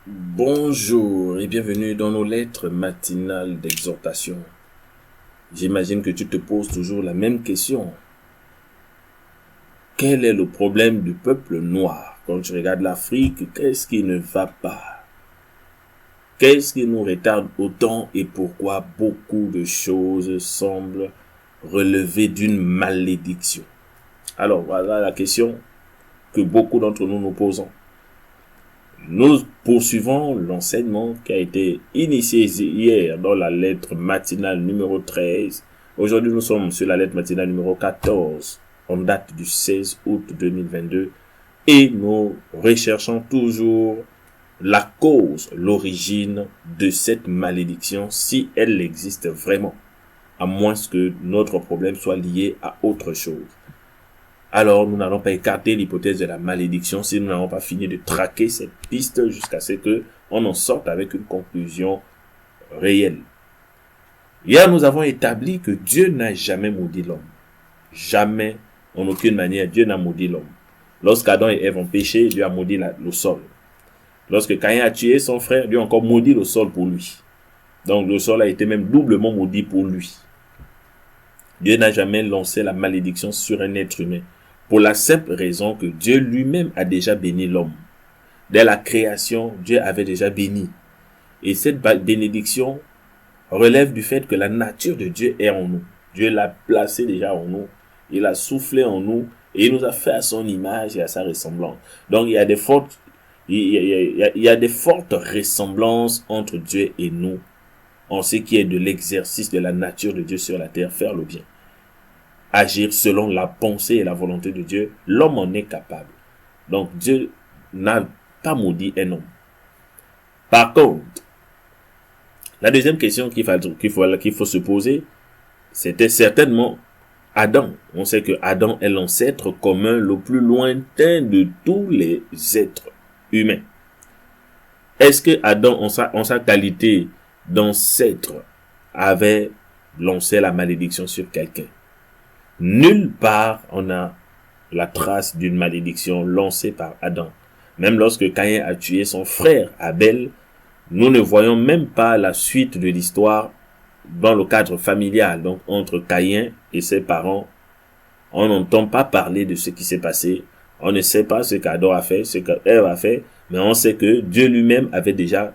Bonjour et bienvenue dans nos lettres matinales d'exhortation. J'imagine que tu te poses toujours la même question. Quel est le problème du peuple noir? Quand tu regardes l'Afrique, qu'est-ce qui ne va pas? Qu'est-ce qui nous retarde autant et pourquoi beaucoup de choses semblent relever d'une malédiction? Alors voilà la question que beaucoup d'entre nous posons. Nous poursuivons l'enseignement qui a été initié hier dans la lettre matinale numéro 13. Aujourd'hui, nous sommes sur la lettre matinale numéro 14, en date du 16 août 2022. Et nous recherchons toujours la cause, l'origine de cette malédiction, si elle existe vraiment, à moins que notre problème soit lié à autre chose. Alors nous n'allons pas écarter l'hypothèse de la malédiction si nous n'avons pas fini de traquer cette piste jusqu'à ce que on en sorte avec une conclusion réelle. Hier, nous avons établi que Dieu n'a jamais maudit l'homme. Jamais, en aucune manière, Dieu n'a maudit l'homme. Lorsqu'Adam et Ève ont péché, Dieu a maudit le sol. Lorsque Caïn a tué son frère, Dieu a encore maudit le sol pour lui. Donc le sol a été même doublement maudit pour lui. Dieu n'a jamais lancé la malédiction sur un être humain. Pour la simple raison que Dieu lui-même a déjà béni l'homme. Dès la création, Dieu avait déjà béni. Et cette bénédiction relève du fait que la nature de Dieu est en nous. Dieu l'a placé déjà en nous. Il a soufflé en nous et il nous a fait à son image et à sa ressemblance. Donc il y a des fortes, il y a des fortes ressemblances entre Dieu et nous en ce qui est de l'exercice de la nature de Dieu sur la terre, faire le bien. Agir selon la pensée et la volonté de Dieu, l'homme en est capable. Donc Dieu n'a pas maudit un homme. Par contre, la deuxième question qu'il faut se poser, c'était certainement Adam. On sait que Adam est l'ancêtre commun le plus lointain de tous les êtres humains. Est-ce que Adam, en sa qualité d'ancêtre, avait lancé la malédiction sur quelqu'un? Nulle part on a la trace d'une malédiction lancée par Adam. Même lorsque Caïn a tué son frère Abel, nous ne voyons même pas la suite de l'histoire dans le cadre familial, donc entre Caïn et ses parents. On n'entend pas parler de ce qui s'est passé. On ne sait pas ce qu'Adam a fait, ce qu'Ève a fait, mais on sait que Dieu lui-même avait déjà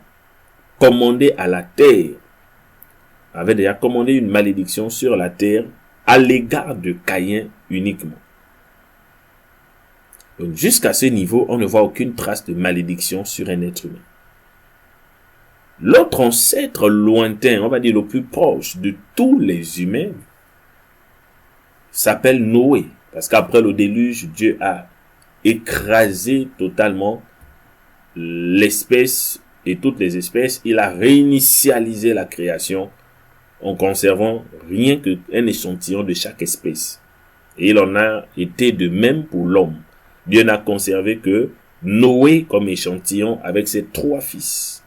commandé à la terre, avait déjà commandé une malédiction sur la terre à l'égard de Caïn uniquement. Donc jusqu'à ce niveau, on ne voit aucune trace de malédiction sur un être humain. L'autre ancêtre lointain, on va dire le plus proche de tous les humains, s'appelle Noé. Parce qu'après le déluge, Dieu a écrasé totalement l'espèce et toutes les espèces. Il a réinitialisé la création en conservant rien qu'un échantillon de chaque espèce. Et il en a été de même pour l'homme. Dieu n'a conservé que Noé comme échantillon avec ses 3 fils.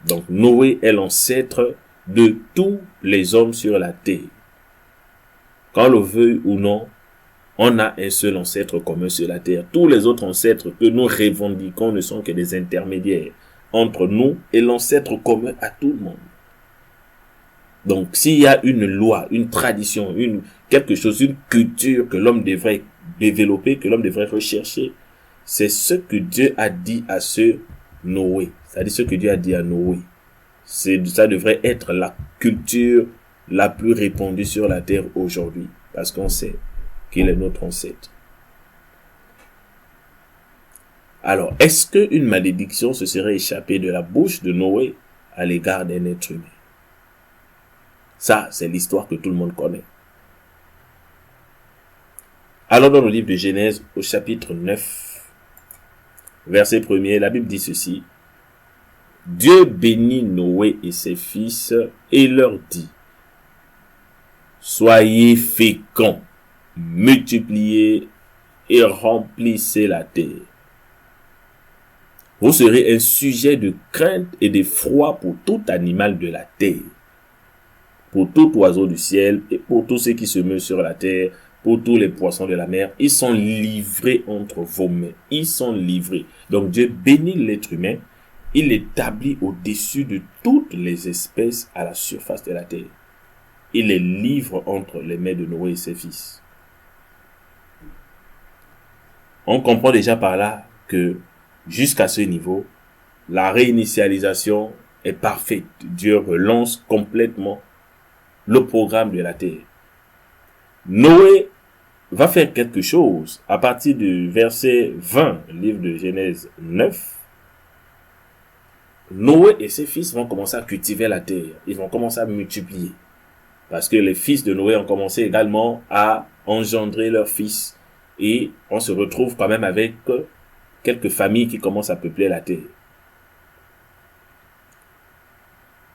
Donc Noé est l'ancêtre de tous les hommes sur la terre. Qu'on le veuille ou non, on a un seul ancêtre commun sur la terre. Tous les autres ancêtres que nous revendiquons ne sont que des intermédiaires entre nous et l'ancêtre commun à tout le monde. Donc, s'il y a une loi, une tradition, quelque chose, une culture que l'homme devrait développer, que l'homme devrait rechercher, c'est ce que Dieu a dit à ce Noé. C'est-à-dire ce que Dieu a dit à Noé. Ça devrait être la culture la plus répandue sur la terre aujourd'hui, parce qu'on sait qu'il est notre ancêtre. Alors, est-ce qu'une malédiction se serait échappée de la bouche de Noé à l'égard d'un être humain? Ça, c'est l'histoire que tout le monde connaît. Alors, dans le livre de Genèse, au chapitre 9, verset 1er, la Bible dit ceci. Dieu bénit Noé et ses fils et leur dit, soyez féconds, multipliez et remplissez la terre. Vous serez un sujet de crainte et d'effroi pour tout animal de la terre, pour tout oiseau du ciel et pour tous ceux qui se meuvent sur la terre, pour tous les poissons de la mer. Ils sont livrés entre vos mains. Ils sont livrés. Donc Dieu bénit l'être humain il l'établit au-dessus de toutes les espèces à la surface de la terre. Il les livre entre les mains de Noé et ses fils. On comprend déjà par là que jusqu'à ce niveau, la réinitialisation est parfaite. Dieu relance complètement le programme de la terre. Noé va faire quelque chose à partir du verset 20, livre de Genèse 9. Noé et ses fils vont commencer à cultiver la terre. Ils vont commencer à multiplier. Parce que les fils de Noé ont commencé également à engendrer leurs fils. Et on se retrouve quand même avec quelques familles qui commencent à peupler la terre.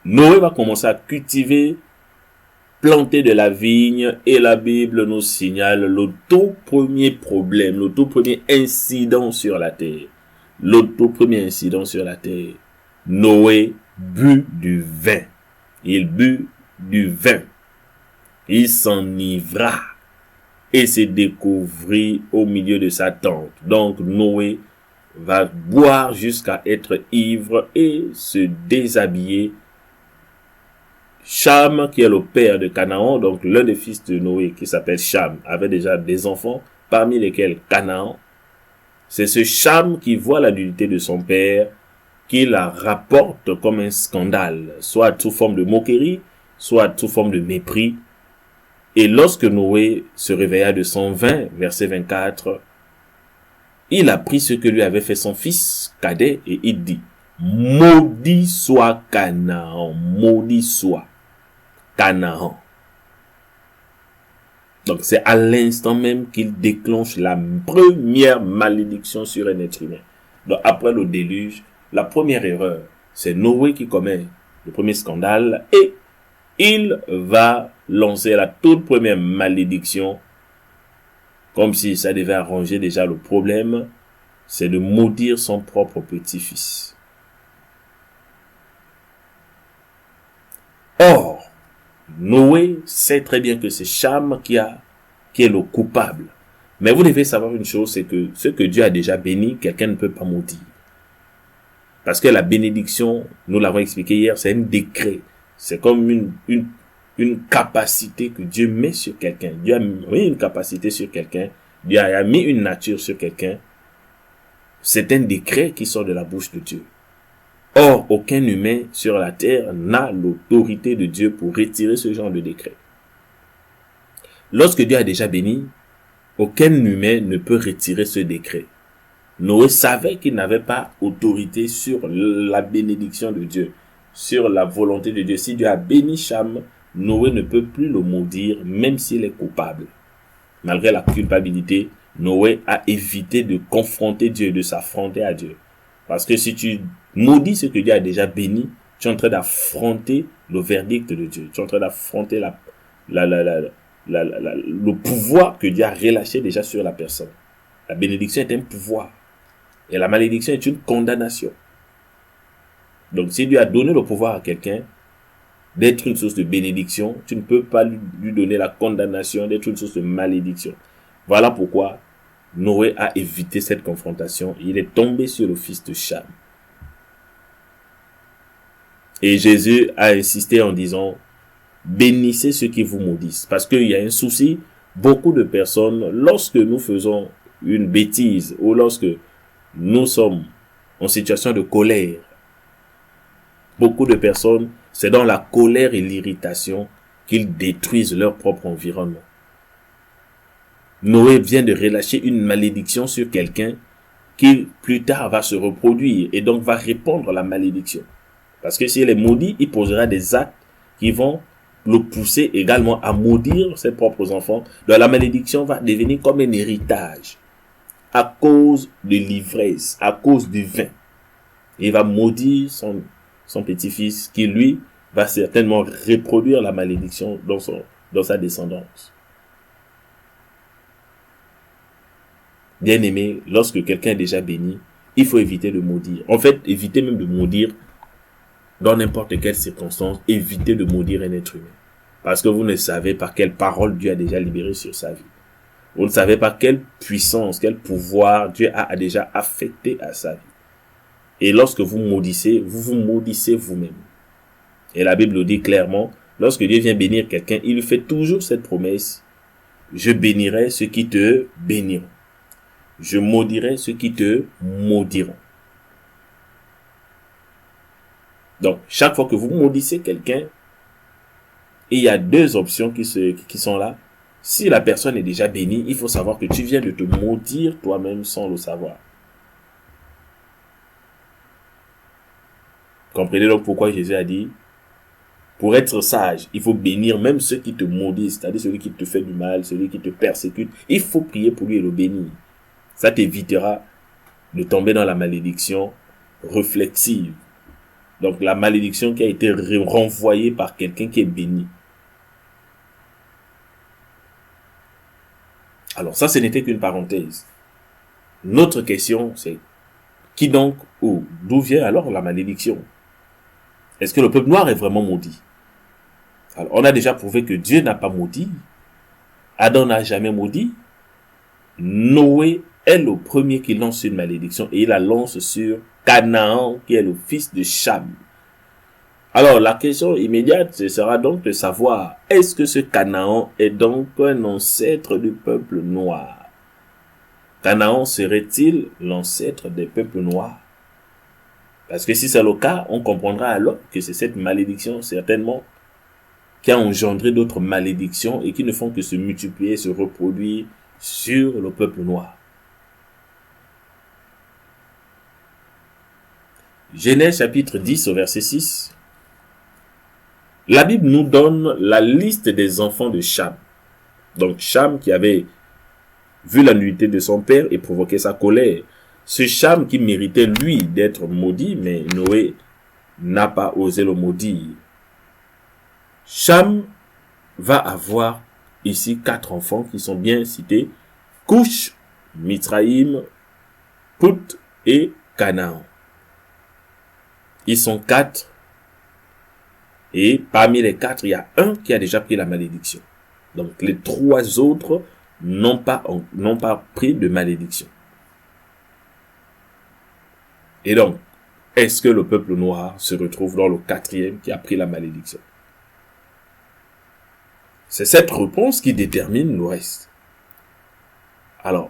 Noé va commencer à cultiver, planter de la vigne, et la Bible nous signale le tout premier problème, le tout premier incident sur la terre. Le tout premier incident sur la terre. Noé but du vin. Il but du vin. Il s'enivra et se découvrit au milieu de sa tente. Donc Noé va boire jusqu'à être ivre et se déshabiller. Cham, qui est le père de Canaan, donc l'un des fils de Noé, qui s'appelle Cham, avait déjà des enfants, parmi lesquels Canaan. C'est ce Cham qui voit la nudité de son père, qui la rapporte comme un scandale, soit sous forme de moquerie, soit sous forme de mépris. Et lorsque Noé se réveilla de son vin, verset 24, il apprit ce que lui avait fait son fils cadet et il dit, maudit soit Canaan, maudit soit Canaan. Donc c'est à l'instant même qu'il déclenche la première malédiction sur un être humain. Donc après le déluge, la première erreur, c'est Noé qui commet le premier scandale et il va lancer la toute première malédiction, comme si ça devait arranger déjà le problème, c'est de maudire son propre petit-fils. Or, Noé sait très bien que c'est Cham qui est le coupable. Mais vous devez savoir une chose, c'est que ce que Dieu a déjà béni, quelqu'un ne peut pas maudire. Parce que la bénédiction, nous l'avons expliqué hier, c'est un décret. C'est comme une capacité que Dieu met sur quelqu'un. Dieu a mis une capacité sur quelqu'un. Dieu a mis une nature sur quelqu'un. C'est un décret qui sort de la bouche de Dieu. Or, aucun humain sur la terre n'a l'autorité de Dieu pour retirer ce genre de décret. Lorsque Dieu a déjà béni, aucun humain ne peut retirer ce décret. Noé savait qu'il n'avait pas autorité sur la bénédiction de Dieu, sur la volonté de Dieu. Si Dieu a béni Cham, Noé ne peut plus le maudire, même s'il est coupable. Malgré la culpabilité, Noé a évité de confronter Dieu, de s'affronter à Dieu. Parce que si tu maudis ce que Dieu a déjà béni, tu es en train d'affronter le verdict de Dieu. Tu es en train d'affronter le pouvoir que Dieu a relâché déjà sur la personne. La bénédiction est un pouvoir. Et la malédiction est une condamnation. Donc si Dieu a donné le pouvoir à quelqu'un d'être une source de bénédiction, tu ne peux pas lui donner la condamnation d'être une source de malédiction. Voilà pourquoi Noé a évité cette confrontation. Il est tombé sur le fils de Cham. Et Jésus a insisté en disant, bénissez ceux qui vous maudissent. Parce qu'il y a un souci, beaucoup de personnes, lorsque nous faisons une bêtise ou lorsque nous sommes en situation de colère, beaucoup de personnes, c'est dans la colère et l'irritation qu'ils détruisent leur propre environnement. Noé vient de relâcher une malédiction sur quelqu'un qui plus tard va se reproduire et donc va répandre la malédiction. Parce que s'il est maudit, il posera des actes qui vont le pousser également à maudire ses propres enfants. Donc la malédiction va devenir comme un héritage à cause de l'ivresse, à cause du vin. Il va maudire son petit-fils qui, lui, va certainement reproduire la malédiction dans sa descendance. Bien-aimé, lorsque quelqu'un est déjà béni, il faut éviter de maudire. En fait, éviter même de maudire dans n'importe quelle circonstance, éviter de maudire un être humain. Parce que vous ne savez par quelle parole Dieu a déjà libéré sur sa vie. Vous ne savez pas quelle puissance, quel pouvoir Dieu a déjà affecté à sa vie. Et lorsque vous maudissez, vous vous maudissez vous-même. Et la Bible le dit clairement, lorsque Dieu vient bénir quelqu'un, il lui fait toujours cette promesse. Je bénirai ceux qui te béniront. Je maudirai ceux qui te maudiront. Donc, chaque fois que vous maudissez quelqu'un, il y a deux options qui sont là. Si la personne est déjà bénie, il faut savoir que tu viens de te maudire toi-même sans le savoir. Comprenez donc pourquoi Jésus a dit, pour être sage, il faut bénir même ceux qui te maudissent, c'est-à-dire celui qui te fait du mal, celui qui te persécute. Il faut prier pour lui et le bénir. Ça t'évitera de tomber dans la malédiction réflexive. Donc la malédiction qui a été renvoyée par quelqu'un qui est béni. Alors ça, ce n'était qu'une parenthèse. Notre question, c'est qui donc ou d'où vient alors la malédiction? Est-ce que le peuple noir est vraiment maudit? Alors, on a déjà prouvé que Dieu n'a pas maudit. Adam n'a jamais maudit. Noé est le premier qui lance une malédiction et il la lance sur Canaan, qui est le fils de Cham. Alors, la question immédiate, ce sera donc de savoir, est-ce que ce Canaan est donc un ancêtre du peuple noir? Canaan serait-il l'ancêtre des peuples noirs? Parce que si c'est le cas, on comprendra alors que c'est cette malédiction, certainement, qui a engendré d'autres malédictions et qui ne font que se multiplier, se reproduire sur le peuple noir. Genèse chapitre 10 au verset 6. La Bible nous donne la liste des enfants de Cham. Donc Cham qui avait vu la nullité de son père et provoqué sa colère. Ce Cham qui méritait lui d'être maudit, mais Noé n'a pas osé le maudire. Cham va avoir ici 4 enfants qui sont bien cités. Cush, Mithraïm, Put et Canaan. Ils sont 4. Et parmi les 4, il y a un qui a déjà pris la malédiction. Donc les 3 autres n'ont pas pris de malédiction. Et donc, est-ce que le peuple noir se retrouve dans le 4e qui a pris la malédiction? C'est cette réponse qui détermine le reste. Alors,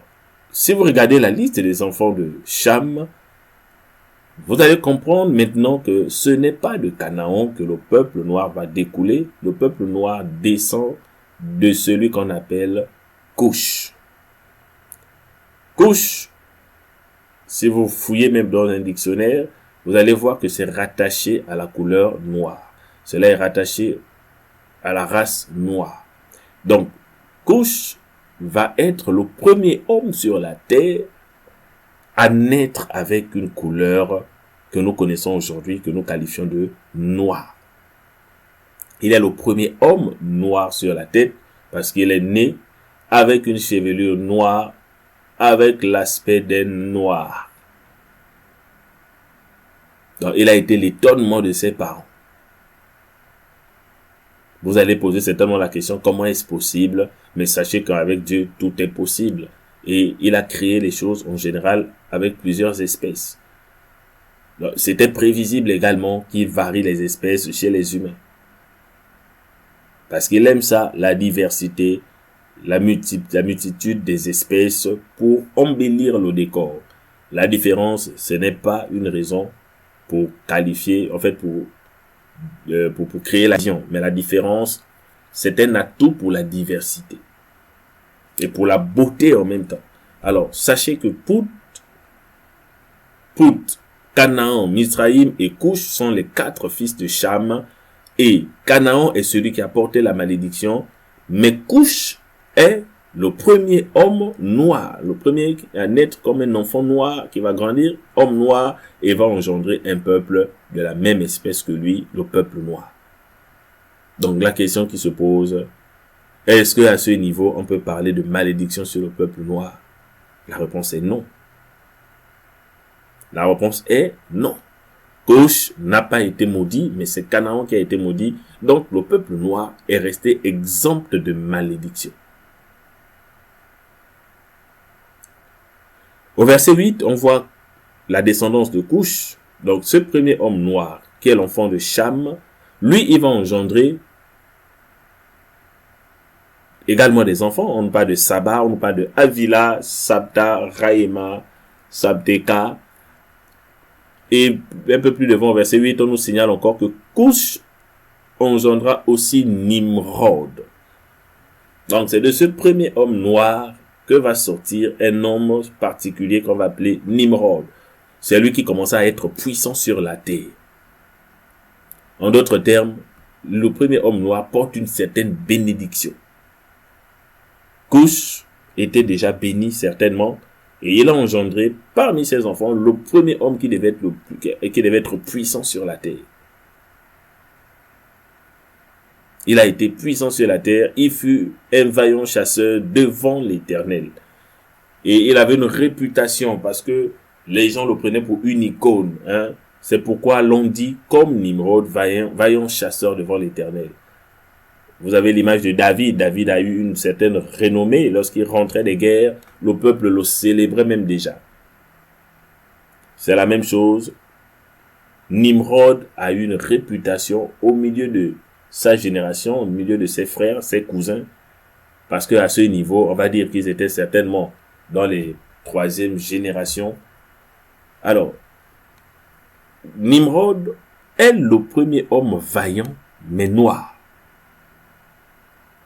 si vous regardez la liste des enfants de Cham, vous allez comprendre maintenant que ce n'est pas de Canaan que le peuple noir va découler. Le peuple noir descend de celui qu'on appelle Cush. Cush, si vous fouillez même dans un dictionnaire, vous allez voir que c'est rattaché à la couleur noire. Cela est rattaché à la race noire. Donc, Cush va être le premier homme sur la terre à naître avec une couleur que nous connaissons aujourd'hui, que nous qualifions de noir. Il est le premier homme noir sur la tête parce qu'il est né avec une chevelure noire, avec l'aspect d'un noir. Donc, il a été l'étonnement de ses parents. Vous allez poser certainement la question, comment est-ce possible? Mais sachez qu'avec Dieu, tout est possible. Et il a créé les choses en général avec plusieurs espèces. C'était prévisible également qu'il varie les espèces chez les humains. Parce qu'il aime ça, la diversité, la multitude des espèces pour embellir le décor. La différence, ce n'est pas une raison pour qualifier, en fait, pour créer la vision. Mais la différence, c'est un atout pour la diversité. Et pour la beauté en même temps. Alors, sachez que Put, Canaan, Mithraïm et Cush sont les 4 fils de Cham. Et Canaan est celui qui a porté la malédiction. Mais Cush est le premier homme noir. Le premier à naître comme un enfant noir qui va grandir, homme noir, et va engendrer un peuple de la même espèce que lui, le peuple noir. Donc la question qui se pose, est-ce qu'à ce niveau, on peut parler de malédiction sur le peuple noir? La réponse est non. La réponse est non. Cush n'a pas été maudit, mais c'est Canaan qui a été maudit. Donc le peuple noir est resté exempt de malédiction. Au verset 8, on voit la descendance de Couche, donc ce premier homme noir, qui est l'enfant de Cham, lui, il va engendrer également des enfants. On nous parle de Saba, on nous parle de Avila, Sabta, Raïma, Sabteka. Et un peu plus devant, au verset 8, on nous signale encore que Couche engendra aussi Nimrod. Donc c'est de ce premier homme noir que va sortir un homme particulier qu'on va appeler Nimrod. C'est lui qui commença à être puissant sur la terre. En d'autres termes, le premier homme noir porte une certaine bénédiction. Couche était déjà béni certainement, et il a engendré parmi ses enfants le premier homme qui devait être puissant sur la terre. Il a été puissant sur la terre, il fut un vaillant chasseur devant l'Éternel. Et il avait une réputation parce que les gens le prenaient pour une icône. C'est pourquoi l'on dit comme Nimrod, vaillant chasseur devant l'Éternel. Vous avez l'image de David. David a eu une certaine renommée. Lorsqu'il rentrait des guerres, le peuple le célébrait même déjà. C'est la même chose. Nimrod a eu une réputation au milieu de sa génération, au milieu de ses frères, ses cousins. Parce qu'à ce niveau, on va dire qu'ils étaient certainement dans les troisième générations. Alors, Nimrod est le premier homme vaillant, mais noir.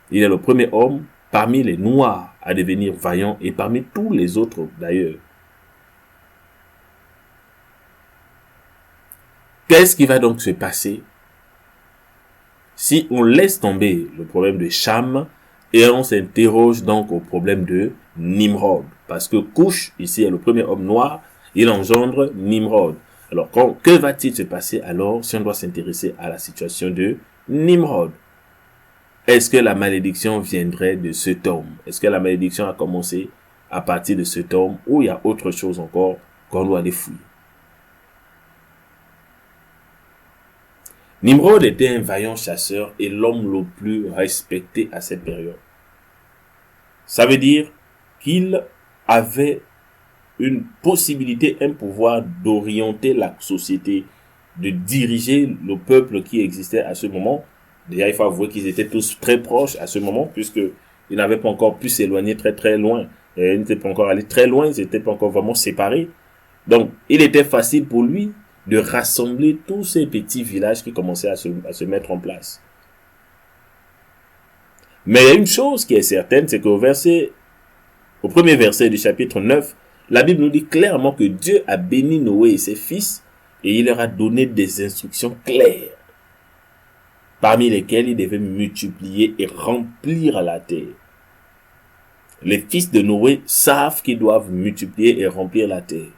Il est le premier homme parmi les noirs à devenir vaillant et parmi tous les autres d'ailleurs. Qu'est-ce qui va donc se passer si on laisse tomber le problème de Cham et on s'interroge donc au problème de Nimrod? Parce que Couche, ici, est le premier homme noir, il engendre Nimrod. Alors, que va-t-il se passer alors si on doit s'intéresser à la situation de Nimrod? Est-ce que la malédiction viendrait de cet homme? Est-ce que la malédiction a commencé à partir de cet homme ou il y a autre chose encore qu'on doit aller fouiller? Nimrod était un vaillant chasseur et l'homme le plus respecté à cette période. Ça veut dire qu'il avait une possibilité, un pouvoir d'orienter la société, de diriger le peuple qui existait à ce moment. Déjà, il faut avouer qu'ils étaient tous très proches à ce moment, puisqu'ils n'avaient pas encore pu s'éloigner très très loin. Ils n'étaient pas encore allés très loin, ils n'étaient pas encore vraiment séparés. Donc, il était facile pour lui de rassembler tous ces petits villages qui commençaient à se mettre en place. Mais il y a une chose qui est certaine, c'est qu'au premier verset du chapitre 9, la Bible nous dit clairement que Dieu a béni Noé et ses fils et il leur a donné des instructions claires, parmi lesquelles ils devaient multiplier et remplir la terre. Les fils de Noé savent qu'ils doivent multiplier et remplir la terre.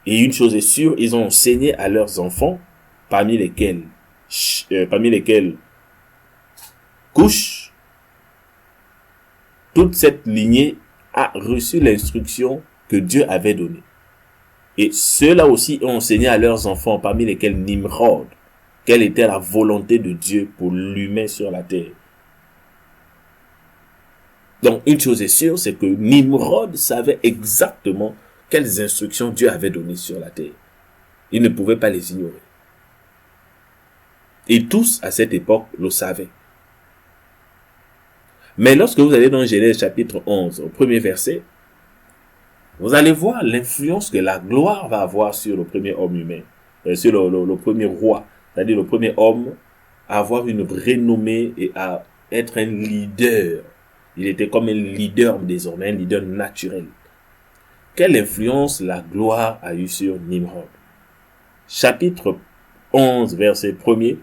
Et une chose est sûre, ils ont enseigné à leurs enfants, parmi lesquels Couche, toute cette lignée a reçu l'instruction que Dieu avait donnée. Et ceux-là aussi ont enseigné à leurs enfants, parmi lesquels Nimrod, quelle était la volonté de Dieu pour l'humain sur la terre. Donc, une chose est sûre, c'est que Nimrod savait exactement quelles instructions Dieu avait données sur la terre. Il ne pouvait pas les ignorer. Et tous, à cette époque, le savaient. Mais lorsque vous allez dans Genèse chapitre 11, au premier verset, vous allez voir l'influence que la gloire va avoir sur le premier homme humain, sur le premier roi, c'est-à-dire le premier homme, à avoir une renommée et à être un leader. Il était comme un leader désormais, un leader naturel. Quelle influence la gloire a eu sur Nimrod? Chapitre 11, verset 1er.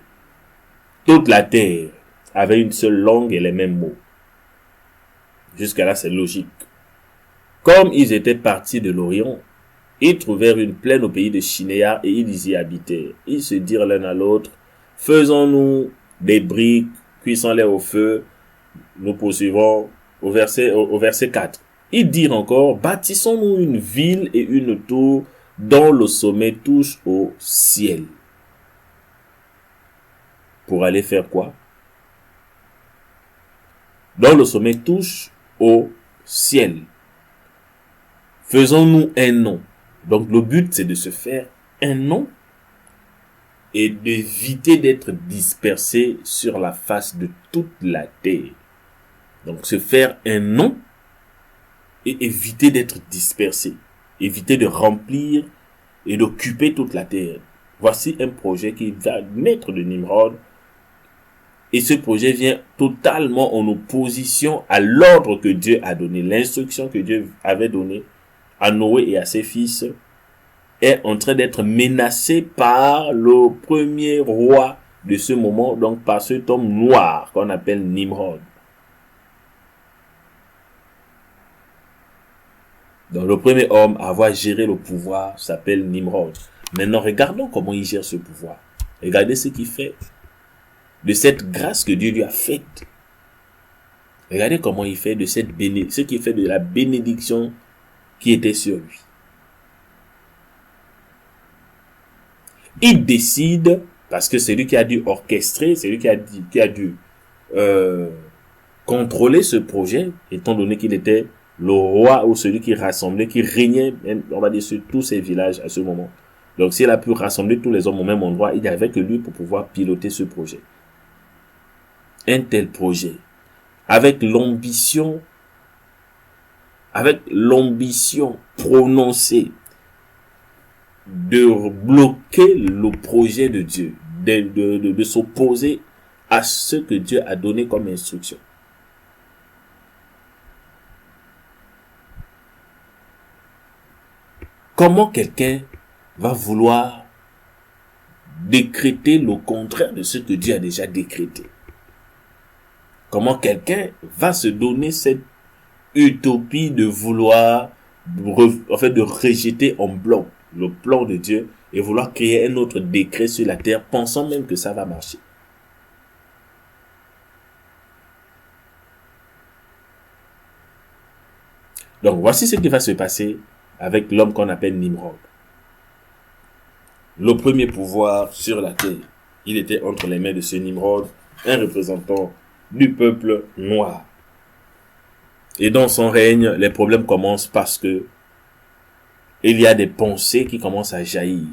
Toute la terre avait une seule langue et les mêmes mots. Jusqu'à là, c'est logique. Comme ils étaient partis de l'Orient, ils trouvèrent une plaine au pays de Shinéar et ils y habitèrent. Ils se dirent l'un à l'autre, faisons-nous des briques, cuisons-les au feu. Nous poursuivons au verset 4. Ils dirent encore, bâtissons-nous une ville et une tour dont le sommet touche au ciel. Pour aller faire quoi? Dont le sommet touche au ciel. Faisons-nous un nom Donc le but, c'est de se faire un nom et d'éviter d'être dispersé sur la face de toute la terre. Donc se faire un nom et éviter d'être dispersé. Éviter de remplir et d'occuper toute la terre. Voici un projet qui va naître de Nimrod. Et ce projet vient totalement en opposition à l'ordre que Dieu a donné. L'instruction que Dieu avait donnée à Noé et à ses fils est en train d'être menacée par le premier roi de ce moment, donc par cet homme noir qu'on appelle Nimrod. Donc le premier homme à avoir géré le pouvoir s'appelle Nimrod. Maintenant, regardons comment il gère ce pouvoir. Regardez ce qu'il fait de cette grâce que Dieu lui a faite. Regardez comment il fait de ce qu'il fait de la bénédiction qui était sur lui. Il décide, parce que c'est lui qui a dû orchestrer, c'est lui qui a dû contrôler ce projet, étant donné qu'il était le roi ou celui qui rassemblait, qui régnait, on va dire, sur tous ces villages à ce moment. Donc s'il a pu rassembler tous les hommes au même endroit, il n'y avait que lui pour pouvoir piloter ce projet. Un tel projet, avec l'ambition prononcée de bloquer le projet de Dieu, de s'opposer à ce que Dieu a donné comme instruction. Comment quelqu'un va vouloir décréter le contraire de ce que Dieu a déjà décrété? Comment quelqu'un va se donner cette utopie de vouloir, de rejeter en bloc le plan de Dieu et vouloir créer un autre décret sur la terre, pensant même que ça va marcher? Donc voici ce qui va se passer avec l'homme qu'on appelle Nimrod. Le premier pouvoir sur la terre, il était entre les mains de ce Nimrod, un représentant du peuple noir. Et dans son règne, les problèmes commencent parce que il y a des pensées qui commencent à jaillir.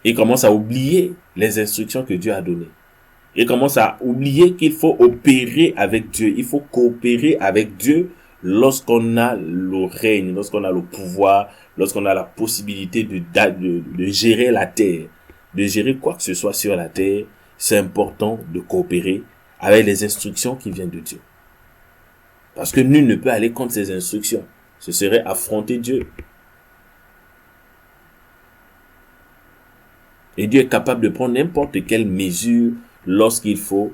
Il commence à oublier les instructions que Dieu a données. Il commence à oublier qu'il faut opérer avec Dieu. Il faut coopérer avec Dieu lorsqu'on a le règne, lorsqu'on a le pouvoir, lorsqu'on a la possibilité de gérer la terre, de gérer quoi que ce soit sur la terre. C'est important de coopérer avec les instructions qui viennent de Dieu. Parce que nul ne peut aller contre ces instructions. Ce serait affronter Dieu. Et Dieu est capable de prendre n'importe quelle mesure lorsqu'il faut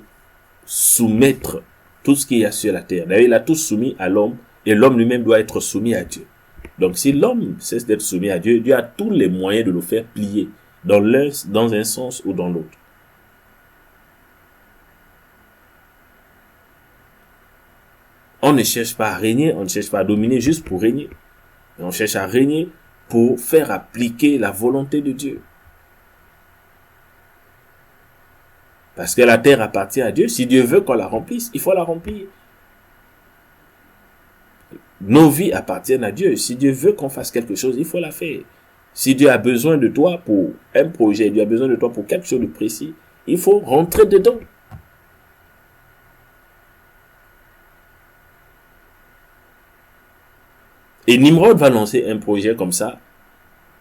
soumettre tout ce qu'il y a sur la terre. D'ailleurs, il a tout soumis à l'homme et l'homme lui-même doit être soumis à Dieu. Donc, si l'homme cesse d'être soumis à Dieu, Dieu a tous les moyens de le faire plier dans un sens ou dans l'autre. On ne cherche pas à régner, on ne cherche pas à dominer juste pour régner. On cherche à régner pour faire appliquer la volonté de Dieu. Parce que la terre appartient à Dieu. Si Dieu veut qu'on la remplisse, il faut la remplir. Nos vies appartiennent à Dieu. Si Dieu veut qu'on fasse quelque chose, il faut la faire. Si Dieu a besoin de toi pour un projet, Dieu a besoin de toi pour quelque chose de précis, il faut rentrer dedans. Et Nimrod va lancer un projet comme ça.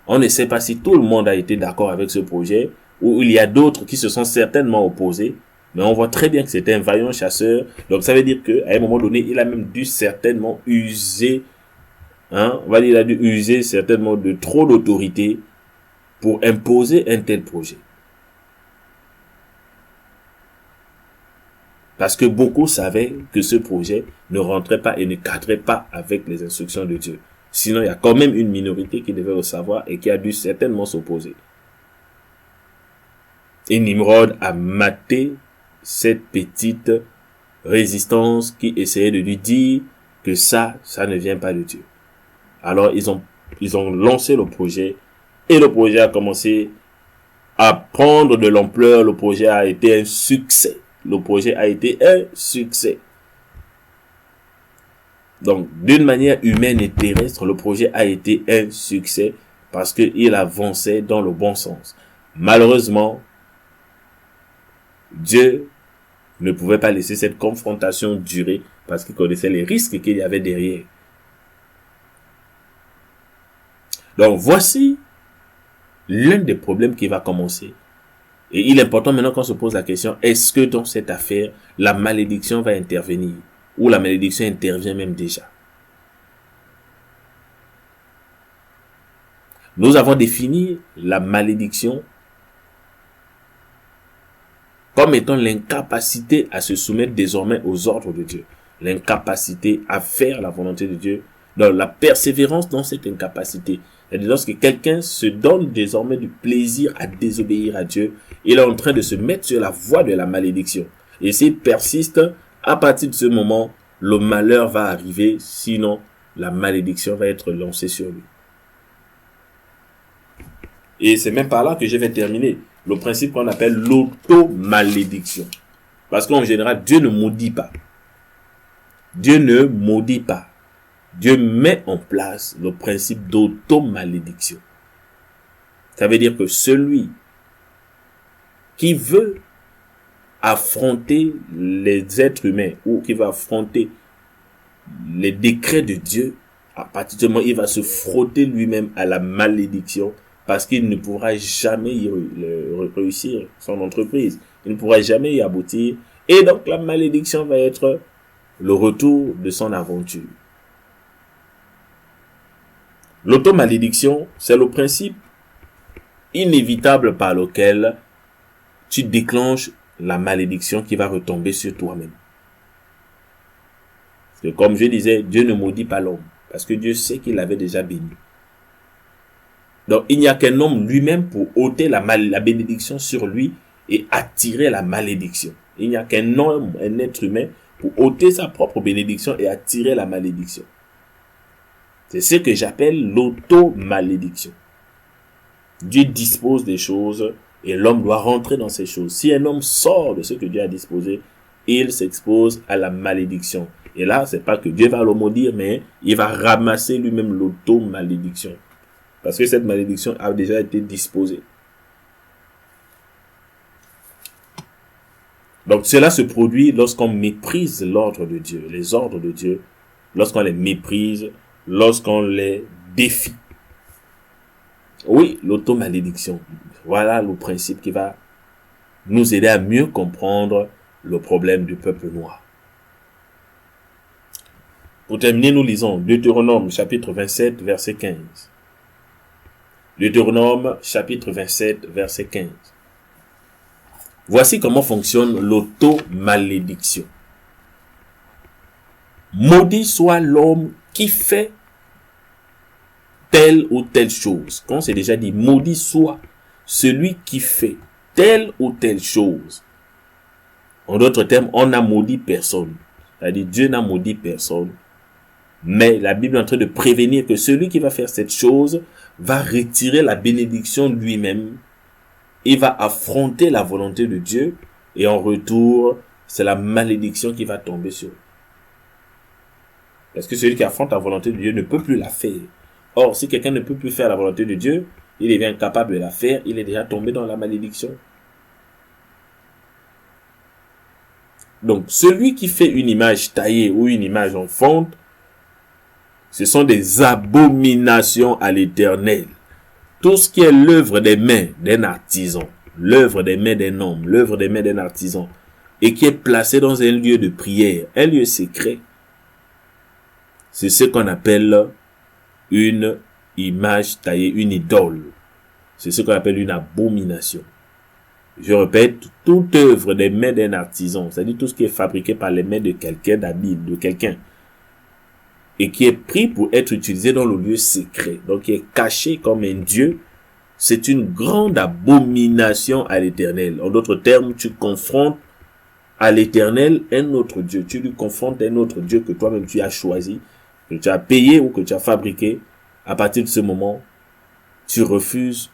On ne sait pas si tout le monde a été d'accord avec ce projet, ou il y a d'autres qui se sont certainement opposés. Mais on voit très bien que c'était un vaillant chasseur. Donc ça veut dire qu'à un moment donné, il a même dû certainement user, on va dire, il a dû user certainement de trop d'autorité pour imposer un tel projet. Parce que beaucoup savaient que ce projet ne rentrait pas et ne cadrait pas avec les instructions de Dieu. Sinon, il y a quand même une minorité qui devait le savoir et qui a dû certainement s'opposer. Et Nimrod a maté cette petite résistance qui essayait de lui dire que ça ne vient pas de Dieu. Alors, ils ont lancé le projet et le projet a commencé à prendre de l'ampleur. Le projet a été un succès. Le projet a été un succès. Donc, d'une manière humaine et terrestre, le projet a été un succès parce qu'il avançait dans le bon sens. Malheureusement, Dieu ne pouvait pas laisser cette confrontation durer parce qu'il connaissait les risques qu'il y avait derrière. Donc, voici l'un des problèmes qui va commencer. Et il est important maintenant qu'on se pose la question, est-ce que dans cette affaire, la malédiction va intervenir? Ou la malédiction intervient même déjà? Nous avons défini la malédiction comme étant l'incapacité à se soumettre désormais aux ordres de Dieu. L'incapacité à faire la volonté de Dieu. Donc la persévérance dans cette incapacité. C'est-à-dire lorsque quelqu'un se donne désormais du plaisir à désobéir à Dieu, il est en train de se mettre sur la voie de la malédiction. Et s'il persiste, à partir de ce moment, le malheur va arriver, sinon la malédiction va être lancée sur lui. Et c'est même par là que je vais terminer. Le principe qu'on appelle l'auto-malédiction. Parce qu'en général, Dieu ne maudit pas. Dieu ne maudit pas. Dieu met en place le principe d'auto-malédiction. Ça veut dire que celui qui veut affronter les êtres humains ou qui va affronter les décrets de Dieu, à partir du moment où il va se frotter lui-même à la malédiction, parce qu'il ne pourra jamais y réussir son entreprise. Il ne pourra jamais y aboutir. Et donc la malédiction va être le retour de son aventure. L'automalédiction, c'est le principe inévitable par lequel tu déclenches la malédiction qui va retomber sur toi-même. Parce que comme je disais, Dieu ne maudit pas l'homme, parce que Dieu sait qu'il l'avait déjà béni. Donc, il n'y a qu'un homme lui-même pour ôter la bénédiction sur lui et attirer la malédiction. Il n'y a qu'un homme, un être humain, pour ôter sa propre bénédiction et attirer la malédiction. C'est ce que j'appelle l'auto-malédiction. Dieu dispose des choses et l'homme doit rentrer dans ces choses. Si un homme sort de ce que Dieu a disposé, il s'expose à la malédiction. Et là, c'est pas que Dieu va le maudire, mais il va ramasser lui-même l'auto-malédiction. Parce que cette malédiction a déjà été disposée. Donc cela se produit lorsqu'on méprise l'ordre de Dieu, les ordres de Dieu, lorsqu'on les méprise, lorsqu'on les défie. Oui, l'auto-malédiction. Voilà le principe qui va nous aider à mieux comprendre le problème du peuple noir. Pour terminer, nous lisons Deutéronome chapitre 27, verset 15. Deutéronome chapitre 27, verset 15. Voici comment fonctionne l'auto-malédiction. Maudit soit l'homme qui fait telle ou telle chose. Comme c'est déjà dit, maudit soit celui qui fait telle ou telle chose. En d'autres termes, on n'a maudit personne. C'est-à-dire, Dieu n'a maudit personne. Mais la Bible est en train de prévenir que celui qui va faire cette chose va retirer la bénédiction lui-même. Il va affronter la volonté de Dieu. Et en retour, c'est la malédiction qui va tomber sur lui. Parce que celui qui affronte la volonté de Dieu ne peut plus la faire. Or, si quelqu'un ne peut plus faire la volonté de Dieu, il devient incapable de la faire, il est déjà tombé dans la malédiction. Donc, celui qui fait une image taillée ou une image en fonte, ce sont des abominations à l'Éternel. Tout ce qui est l'œuvre des mains d'un artisan, l'œuvre des mains d'un homme, l'œuvre des mains d'un artisan, et qui est placé dans un lieu de prière, un lieu secret, c'est ce qu'on appelle une image taillée, une idole. C'est ce qu'on appelle une abomination. Je répète, toute œuvre des mains d'un artisan, c'est-à-dire tout ce qui est fabriqué par les mains de quelqu'un, d'habile, de quelqu'un, et qui est pris pour être utilisé dans le lieu secret, donc qui est caché comme un dieu, c'est une grande abomination à l'Éternel. En d'autres termes, tu confrontes à l'Éternel un autre Dieu. Tu lui confrontes un autre Dieu que toi-même tu as choisi, que tu as payé ou que tu as fabriqué. À partir de ce moment, tu refuses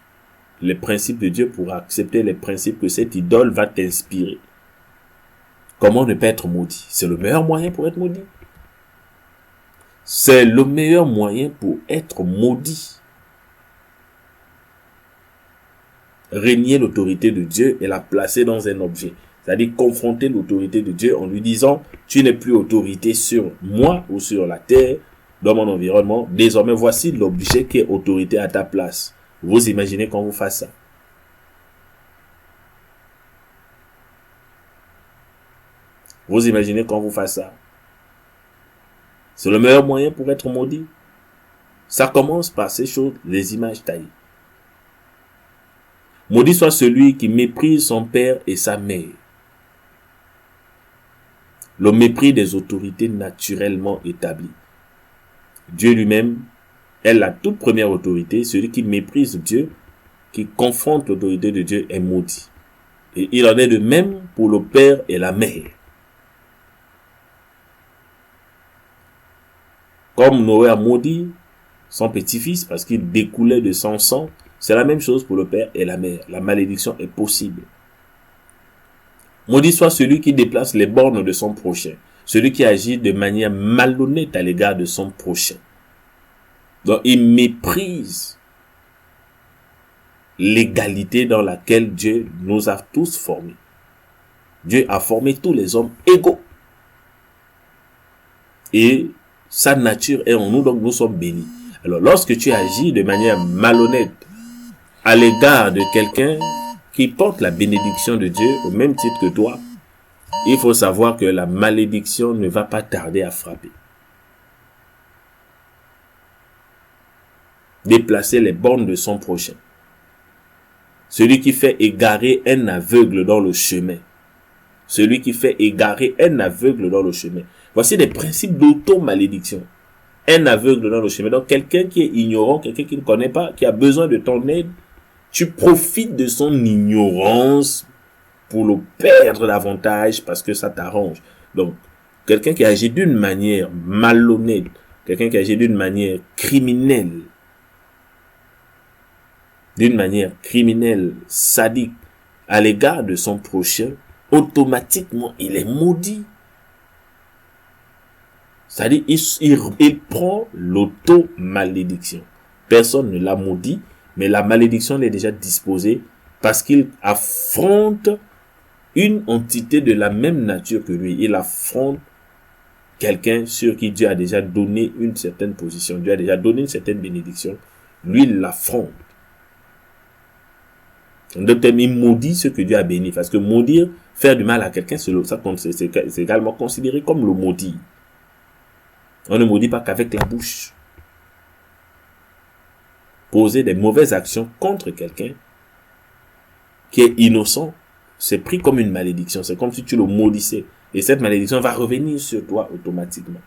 les principes de Dieu pour accepter les principes que cette idole va t'inspirer. Comment ne pas être maudit? C'est le meilleur moyen pour être maudit. C'est le meilleur moyen pour être maudit. Régner l'autorité de Dieu et la placer dans un objet. C'est-à-dire confronter l'autorité de Dieu en lui disant, tu n'es plus autorité sur moi ou sur la terre, dans mon environnement. Désormais, voici l'objet qui est autorité à ta place. Vous imaginez quand vous faites ça? Vous imaginez quand vous faites ça? C'est le meilleur moyen pour être maudit. Ça commence par ces choses, les images taillées. Maudit soit celui qui méprise son père et sa mère. Le mépris des autorités naturellement établies. Dieu lui-même est la toute première autorité. Celui qui méprise Dieu, qui confronte l'autorité de Dieu est maudit. Et il en est de même pour le père et la mère. Comme Noé a maudit son petit-fils parce qu'il découlait de son sang, c'est la même chose pour le père et la mère. La malédiction est possible. Maudit soit celui qui déplace les bornes de son prochain. Celui qui agit de manière malhonnête à l'égard de son prochain. Donc il méprise l'égalité dans laquelle Dieu nous a tous formés. Dieu a formé tous les hommes égaux. Et sa nature est en nous, donc nous sommes bénis. Alors lorsque tu agis de manière malhonnête à l'égard de quelqu'un qui porte la bénédiction de Dieu au même titre que toi, il faut savoir que la malédiction ne va pas tarder à frapper. Déplacer les bornes de son prochain. Celui qui fait égarer un aveugle dans le chemin. Celui qui fait égarer un aveugle dans le chemin. Voici des principes d'auto-malédiction. Un aveugle dans le chemin. Donc quelqu'un qui est ignorant, quelqu'un qui ne connaît pas, qui a besoin de ton aide, tu profites de son ignorance pour le perdre davantage parce que ça t'arrange. Donc, quelqu'un qui agit d'une manière malhonnête, quelqu'un qui agit d'une manière criminelle, sadique, à l'égard de son prochain, automatiquement, il est maudit. C'est-à-dire, il prend l'auto-malédiction. Personne ne l'a maudit, mais la malédiction l'est déjà disposée parce qu'il affronte une entité de la même nature que lui. Il affronte quelqu'un sur qui Dieu a déjà donné une certaine position. Dieu a déjà donné une certaine bénédiction. Lui, il l'affronte. Donc, il maudit ce que Dieu a béni. Parce que maudire, faire du mal à quelqu'un, c'est également considéré comme le maudit. On ne maudit pas qu'avec la bouche. Poser des mauvaises actions contre quelqu'un qui est innocent, c'est pris comme une malédiction. C'est comme si tu le maudissais. Et cette malédiction va revenir sur toi automatiquement.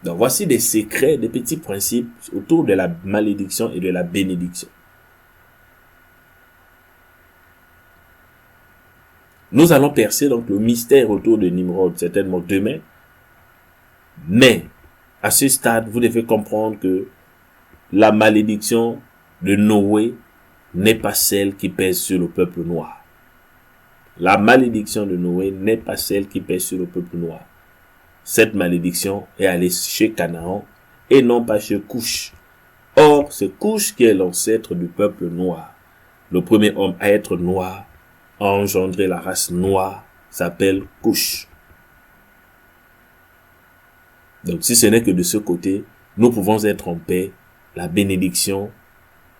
Donc voici des secrets, des petits principes autour de la malédiction et de la bénédiction. Nous allons percer donc le mystère autour de Nimrod, certainement demain. Mais, à ce stade, vous devez comprendre que la malédiction de Noé n'est pas celle qui pèse sur le peuple noir. La malédiction de Noé n'est pas celle qui pèse sur le peuple noir. Cette malédiction est allée chez Canaan et non pas chez Cush. Or, c'est Cush qui est l'ancêtre du peuple noir. Le premier homme à être noir, à engendrer la race noire, s'appelle Cush. Donc, si ce n'est que de ce côté, nous pouvons être en paix. La bénédiction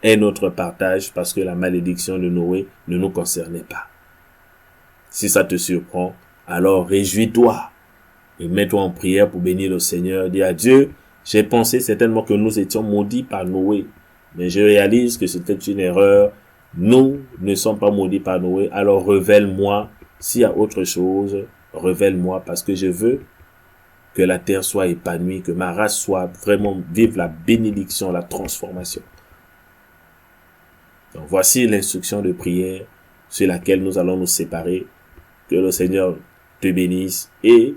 est notre partage parce que la malédiction de Noé ne nous concernait pas. Si ça te surprend, alors réjouis-toi et mets-toi en prière pour bénir le Seigneur. Dis à Dieu, j'ai pensé certainement que nous étions maudits par Noé, mais je réalise que c'était une erreur. Nous ne sommes pas maudits par Noé, alors révèle-moi s'il y a autre chose, révèle-moi parce que je veux que la terre soit épanouie, que ma race soit vraiment, vive la bénédiction, la transformation. Donc voici l'instruction de prière sur laquelle nous allons nous séparer. Que le Seigneur te bénisse et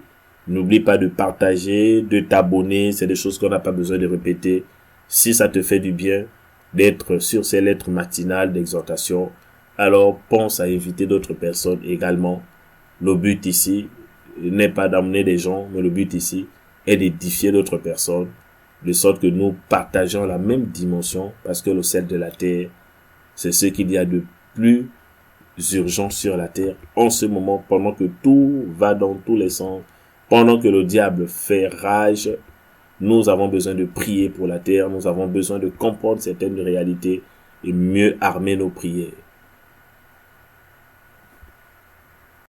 n'oublie pas de partager, de t'abonner. C'est des choses qu'on n'a pas besoin de répéter. Si ça te fait du bien d'être sur ces lettres matinales d'exhortation, alors pense à inviter d'autres personnes également. Le but ici n'est pas d'amener des gens, mais le but ici, est d'édifier d'autres personnes, de sorte que nous partageons la même dimension, parce que le sel de la terre, c'est ce qu'il y a de plus urgent sur la terre en ce moment, pendant que tout va dans tous les sens, pendant que le diable fait rage. Nous avons besoin de prier pour la terre, nous avons besoin de comprendre certaines réalités et mieux armer nos prières.